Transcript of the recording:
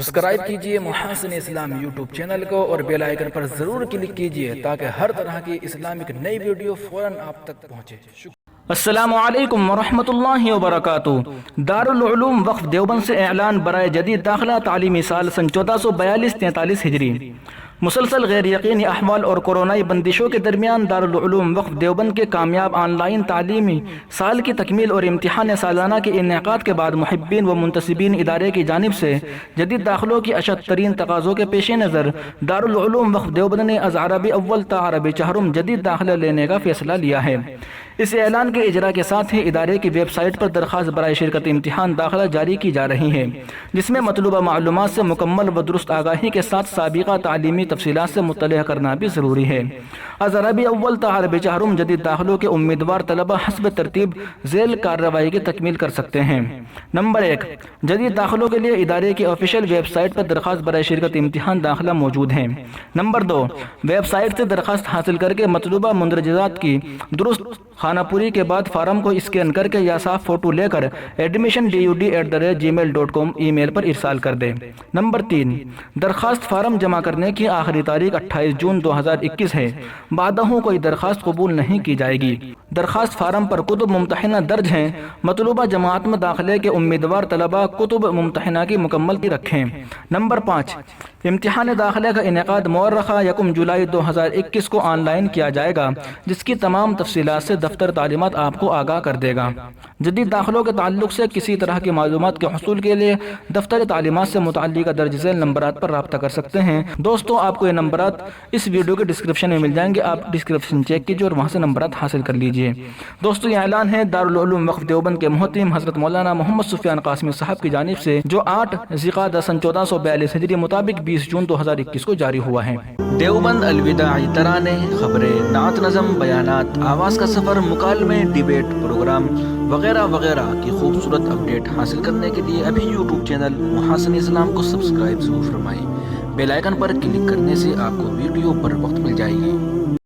Subscribe کیجئے محاسن اسلام YouTube channel کو اور بیل آئیکن پر ضرور کلک کیجئے تاکہ ہر طرح کی اسلامک نئی ویڈیو فوراً آپ تک پہنچے۔ السلام علیکم ورحمۃ اللہ وبرکاتہ۔ دارالعلوم وقف دیوبند سے اعلان برائے جدید داخلہ تعلیمی سال سن 1442-43 ہجری۔ مسلسل غیر یقینی احوال اور کورونائی بندشوں کے درمیان دارالعلوم وقف دیوبند کے کامیاب آن لائن تعلیمی سال کی تکمیل اور امتحان سالانہ کے انعقاد کے بعد محبین و منتسبین ادارے کی جانب سے جدید داخلوں کی اشد ترین تقاضوں کے پیش نظر دارالعلوم وقف دیوبند نے از عربی اول تا عربی چہرم جدید داخلہ لینے کا فیصلہ لیا ہے۔ اس اعلان کے اجرا کے ساتھ ہی ادارے کی ویب سائٹ پر درخواست برائے شرکت امتحان داخلہ جاری کی جا رہی ہے، جس میں مطلوبہ معلومات سے مکمل و درست آگاہی کے ساتھ سابقہ تعلیمی تفصیلات سے مطلع کرنا بھی ضروری ہے۔ از عربی اول تا عربی چہرم جدید داخلوں کے امیدوار طلبہ حسب ترتیب ذیل کارروائی کی تکمیل کر سکتے ہیں۔ نمبر 1، جدید داخلوں کے لیے ادارے کی آفیشیل ویب سائٹ پر درخواست برائے شرکت امتحان داخلہ موجود ہیں۔ نمبر 2، ویب سائٹ سے درخواست حاصل کر کے مطلوبہ مندرجات کی درست خانہ پوری کے بعد فارم کو اسکین کر کے یا صاف فوٹو لے کر admission.dud@gmail.com ای میل پر ارسال کر دیں۔ نمبر 3، درخواست فارم جمع کرنے کی آخری تاریخ 28 جون 2021 ہے۔ بعدہ کوئی درخواست قبول نہیں کی جائے گی۔ درخواست فارم پر کتب ممتحنہ درج ہیں۔ مطلوبہ جماعت میں داخلے کے امیدوار طلبہ کتب ممتحنہ کی مکمل کی رکھیں۔ نمبر 5، امتحان داخلے کا انعقاد مورخہ 1 جولائی 2021 کو آن لائن کیا جائے گا، جس کی تمام تفصیلات سے دفتر تعلیمات آپ کو آگاہ کر دے گا۔ جدید داخلوں کے تعلق سے کسی طرح کی معلومات کے حصول کے لیے دفتر تعلیمات سے متعلقہ درج ذیل نمبرات پر رابطہ کر سکتے ہیں۔ دوستو، آپ کو یہ نمبرات اس ویڈیو کے ڈسکرپشن میں مل جائیں گے، آپ ڈسکرپشن چیک کیجیے اور وہاں سے نمبرات حاصل کر لیجیے۔ دوستو، یہ اعلان ہے دارالعلوم وقف دیوبند کے محترم حضرت مولانا محمد سفیان قاسمی صاحب کی جانب سے، جو 8 ذی-القعدہ سن 1442 ہجری مطابق 20 جون 2021 کو جاری ہوا ہے۔ دیوبند الوداعی ترانے، خبریں، نعت نظم، بیانات، آواز کا سفر، مکالمے، ڈیبیٹ، پروگرام وغیرہ وغیرہ کی خوبصورت اپڈیٹ حاصل کرنے کے لیے ابھی یوٹیوب چینل محاسن اسلام کو سبسکرائب ضرور فرمائیں۔ بیل آئیکن پر کلک کرنے سے آپ کو ویڈیو پر وقت مل جائے گی۔